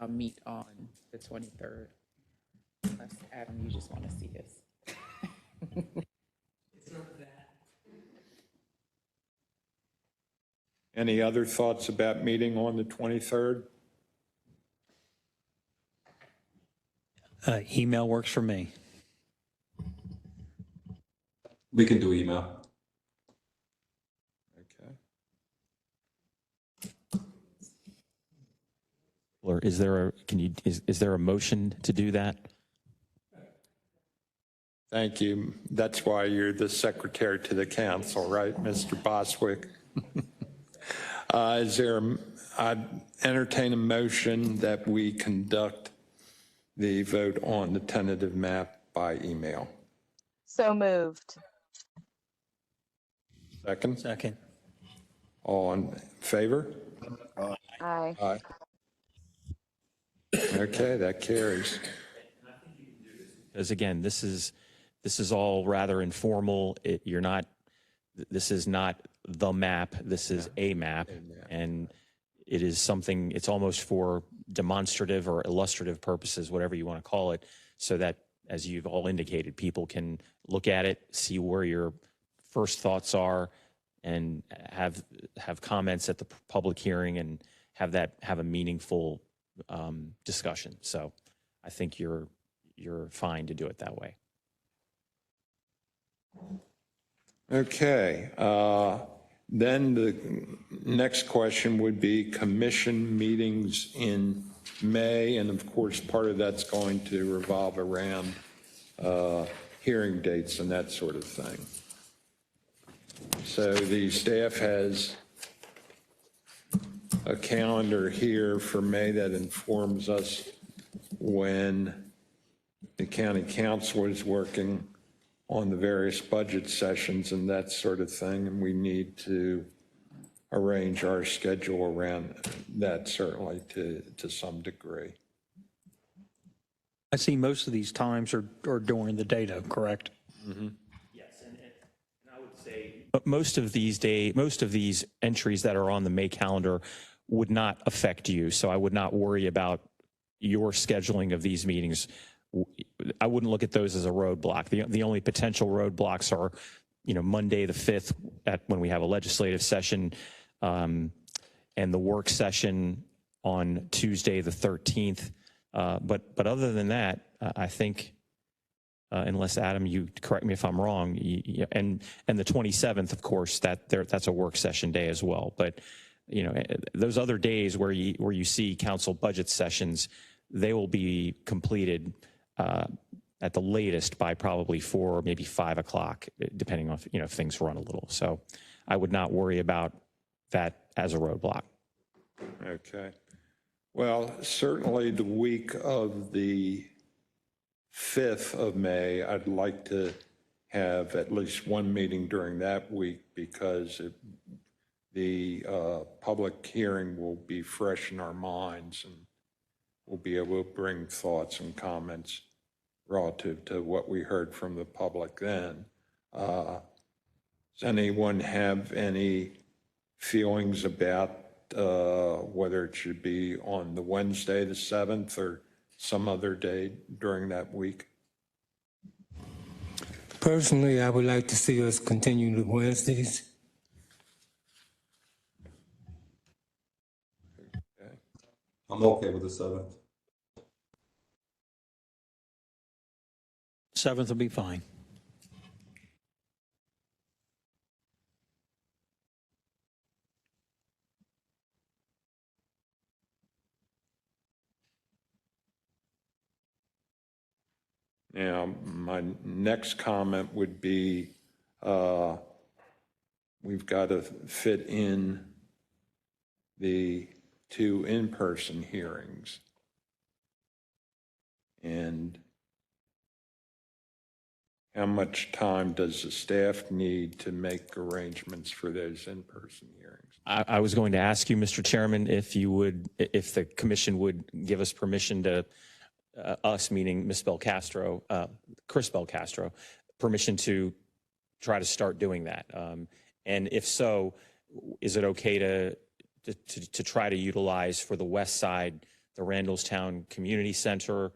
meet on the 23rd. Unless, Adam, you just want to see us. Any other thoughts about meeting on the 23rd? Email works for me. We can do email. Okay. Or is there a motion to do that? Thank you. That's why you're the secretary to the council, right, Mr. Boswick? I'd entertain a motion that we conduct the vote on the tentative map by email. So moved. Second? Second. All in favor? Aye. Aye. Okay, that carries. Because again, this is all rather informal. This is not the map. This is a map, and it is something. It's almost for demonstrative or illustrative purposes, whatever you want to call it, so that, as you've all indicated, people can look at it, see where your first thoughts are, and have comments at the public hearing, and have a meaningful discussion. So, I think you're fine to do it that way. Okay. Then the next question would be commission meetings in May, and of course, part of that's going to revolve around hearing dates and that sort of thing. So the staff has a calendar here for May that informs us when the county council is working on the various budget sessions and that sort of thing, and we need to arrange our schedule around that, certainly to some degree. I see most of these times are during the day, though, correct? Yes, and I would say most of these entries that are on the May calendar would not affect you, so I would not worry about your scheduling of these meetings. I wouldn't look at those as a roadblock. The only potential roadblocks are, Monday the 5th when we have a legislative session, and the work session on Tuesday the 13th. But other than that, I think, unless Adam, you correct me if I'm wrong, and the 27th, of course, that's a work session day as well. But those other days where you see council budget sessions, they will be completed at the latest by probably 4 or maybe 5 o'clock, depending on if things run a little. So I would not worry about that as a roadblock. Okay. Well, certainly the week of the 5th of May, I'd like to have at least one meeting during that week, because the public hearing will be fresh in our minds, and we'll be able to bring thoughts and comments relative to what we heard from the public then. Does anyone have any feelings about whether it should be on the Wednesday, the 7th, or some other day during that week? Personally, I would like to see us continue the Wednesdays. Okay. I'm okay with the 7th. 7th will be fine. Now, my next comment would be, we've got to fit in the 2 in-person hearings. And how much time does the staff need to make arrangements for those in-person hearings? I was going to ask you, Mr. Chairman, if the commission would give us permission to, us meaning Ms. Belcastro, Chris Belcastro, permission to try to start doing that. And if so, is it okay to try to utilize for the west side the Randallstown Community Center,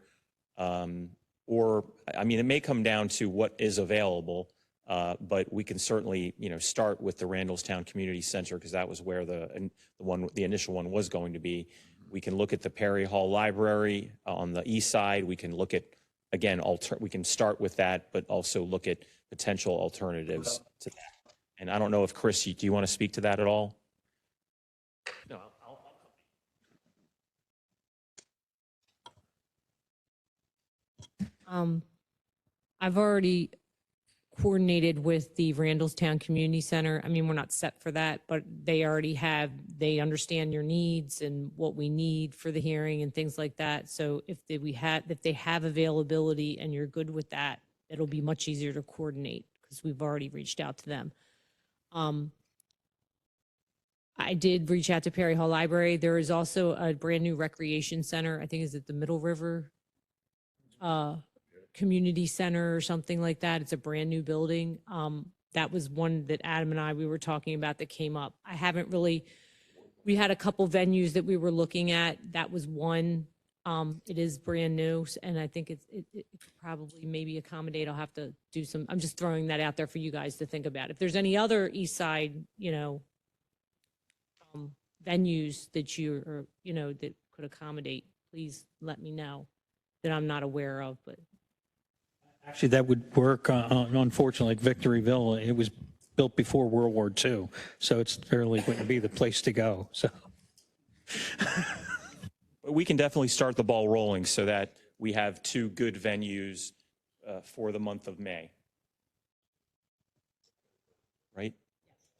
or, I mean, it may come down to what is available, but we can certainly, start with the Randallstown Community Center because that was where the initial one was going to be. We can look at the Perry Hall Library on the east side. We can look at, again, we can start with that, but also look at potential alternatives to that. And I don't know if, Chris, do you want to speak to that at all? No, I've already coordinated with the Randallstown Community Center. I mean, we're not set for that, but they understand your needs and what we need for the hearing and things like that. So if they have availability and you're good with that, it'll be much easier to coordinate because we've already reached out to them. I did reach out to Perry Hall Library. There is also a brand new recreation center. I think is at the Middle River Community Center or something like that. It's a brand new building. That was one that Adam and we were talking about that came up. We had a couple venues that we were looking at. That was one. It is brand new, and I think it could probably maybe accommodate. I'll have to do I'm just throwing that out there for you guys to think about. If there's any other East Side, venues that that could accommodate, please let me know that I'm not aware of, but. Actually, that would work, unfortunately, like Victoryville, it was built before World War II, so it's fairly going to be the place to go, so. We can definitely start the ball rolling so that we have two good venues for the month of May. Right?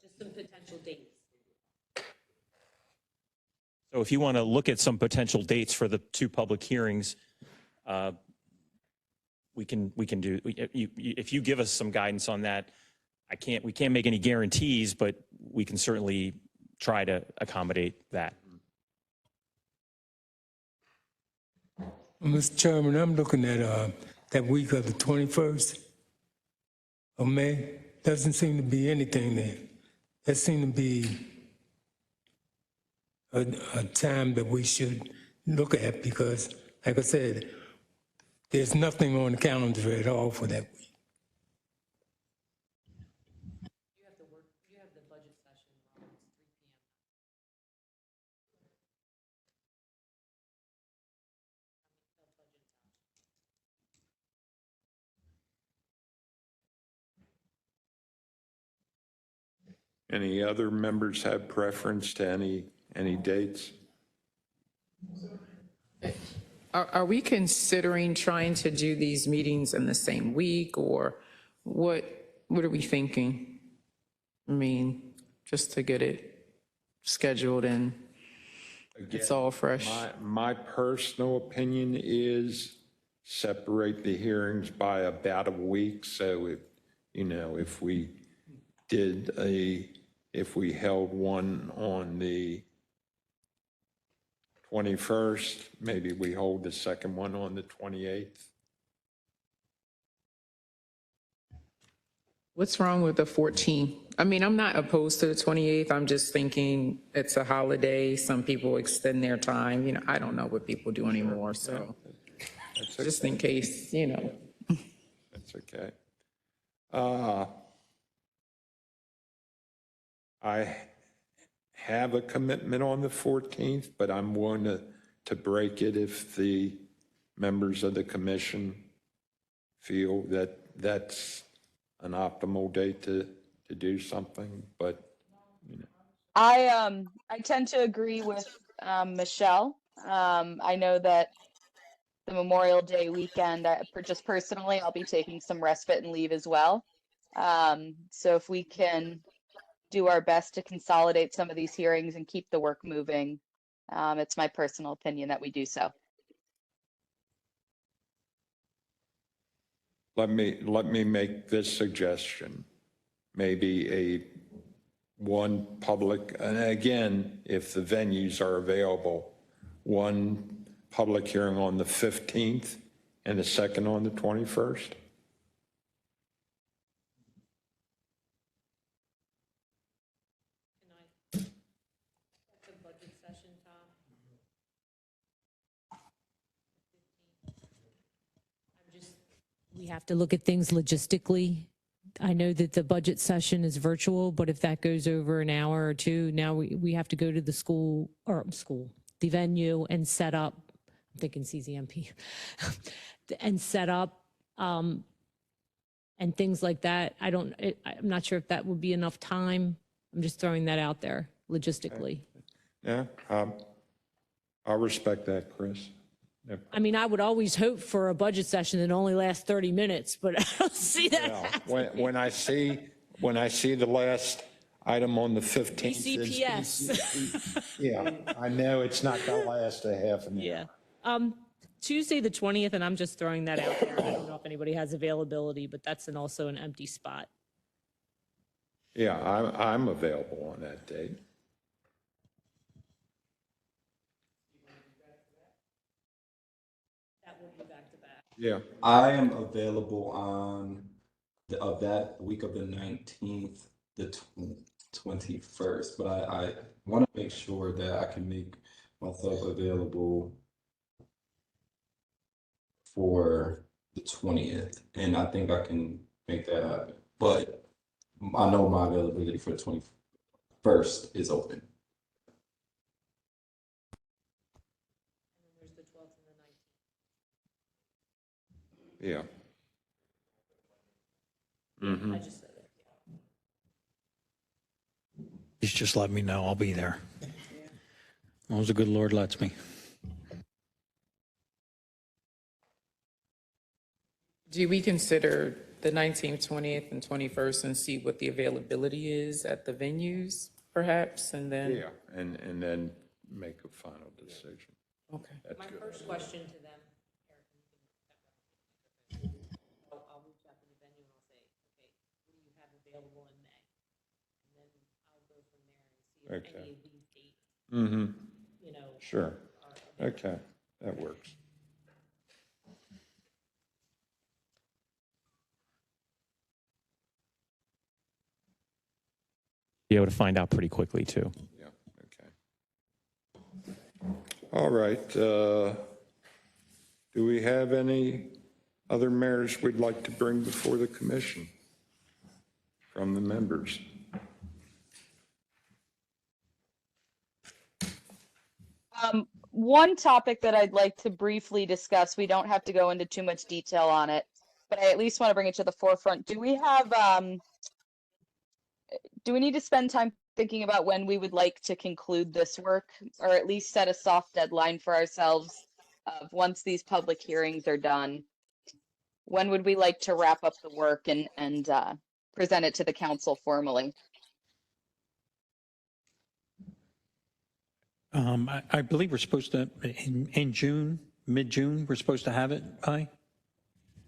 Just some potential dates. So if you want to look at some potential dates for the two public hearings, we can do, if you give us some guidance on that, we can't make any guarantees, but we can certainly try to accommodate that. Mr. Chairman, I'm looking at that week of the 21st of May. Doesn't seem to be anything there. That seemed to be a time that we should look at because, like I said, there's nothing on the calendar at all for that week. You have the budget session, it's 3 p.m. Any other members have preference to any dates? Are we considering trying to do these meetings in the same week, or what are we thinking? I mean, just to get it scheduled and it's all fresh. My personal opinion is separate the hearings by about a week. So if we held one on the 21st, maybe we hold the second one on the 28th. What's wrong with the 14th? I mean, I'm not opposed to the 28th. I'm just thinking it's a holiday. Some people extend their time. I don't know what people do anymore. So That's okay. just in case, That's okay. I have a commitment on the 14th, but I'm willing to break it if the members of the commission feel that that's an optimal date to do something, but I tend to agree with Michelle. I know that the Memorial Day weekend, just personally, I'll be taking some respite and leave as well. So if we can do our best to consolidate some of these hearings and keep the work moving, it's my personal opinion that we do so. let me make this suggestion. Maybe one public, and again, if the venues are available, one public hearing on the 15th and a second on the 21st. have to look at things logistically. I know that the budget session is virtual, but if that goes over an hour or two, now we have to go to the the venue and set up, I'm thinking CZMP, and set up and things like that. I'm not sure if that would be enough time. I'm just throwing that out there logistically. Yeah, I respect that, Chris. Yep. I mean, I would always hope for a budget session that only lasts 30 minutes, but I don't see that happening. When I see the last item on the 15th. CPS. Yeah, I know it's not going to last a half an hour. Yeah. Tuesday, the 20th, and I'm just throwing that out there. I don't know if anybody has availability, but that's also an empty spot. Yeah, I'm available on that date. That will be back to back. Yeah. I am available on of that week of the 19th, the 21st, but I want to make sure that I can make myself available for the 20th, and I think I can make that happen. But I know my availability for the 21st is open. There's the 12th and the 19th. Yeah. Mm-hmm. I just said it. Please just let me know. I'll be there. As long as the good Lord lets me. Do we consider the 19th, 20th, and 21st and see what the availability is at the venues, perhaps, and then? Yeah, and then make a final decision. Okay. That's My good. first question to them, I'll reach out to the venue and I'll say, okay, what do you have available in May? And then I'll go from there and see if Okay. any of these dates, Mm-hmm. you know. Sure. are available. Okay, that works. Be able to find out pretty quickly, too. Yeah, okay. All right. Do we have any other matters we'd like to bring before the commission from the members? One topic that I'd like to briefly discuss, we don't have to go into too much detail on it, but I at least want to bring it to the forefront. Do we need to spend time thinking about when we would like to conclude this work, or at least set a soft deadline for ourselves of once these public hearings are done? When would we like to wrap up the work and present it to the council formally? I believe we're supposed to, in June, mid-June, we're supposed to have it by?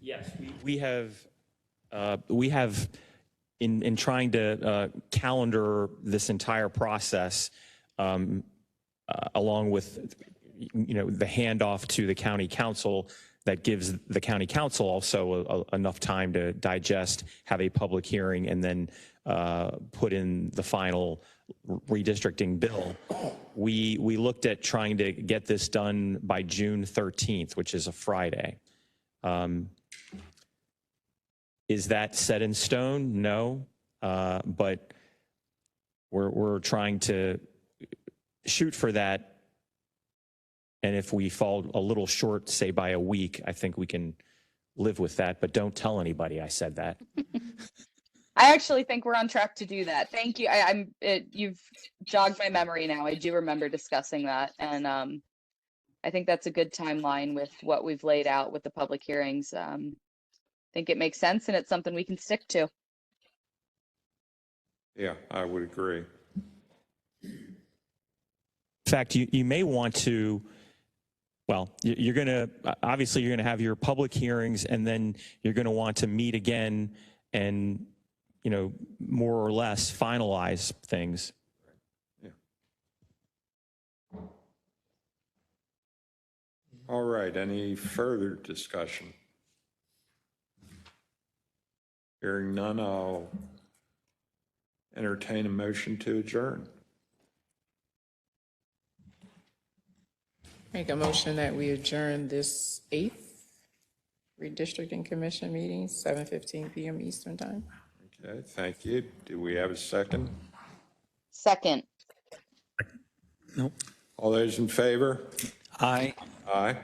Yes, we have in trying to calendar this entire process, along with, the handoff to the county council, that gives the county council also enough time to digest, have a public hearing, and then put in the final redistricting bill. We looked at trying to get this done by June 13th, which is a Friday. Is that set in stone? No, but we're trying to shoot for that. And if we fall a little short, say by a week, I think we can live with that. But don't tell anybody I said that. I actually think we're on track to do that. Thank you. You've jogged my memory now. I do remember discussing that, and I think that's a good timeline with what we've laid out with the public hearings. I think it makes sense, and it's something we can stick to. Yeah, I would agree. In fact, you may want to, well, you're going to, obviously you're going to have your public hearings, and then you're going to want to meet again and, more or less finalize things. Yeah. All right, any further discussion? Hearing none, I'll entertain a motion to adjourn. Make a motion that we adjourn this 8th Redistricting Commission meeting, 7:15 PM Eastern Time. Okay, thank you. Do we have a second? Second. All those in favor? Aye. Aye.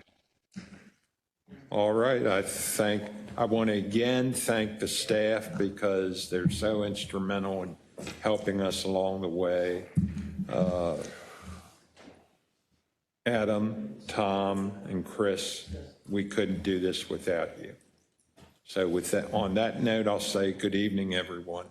All right, I want to again thank the staff because they're so instrumental in helping us along the way. Adam, Tom, and Chris, we couldn't do this without you. So with that, on that note, I'll say good evening, everyone.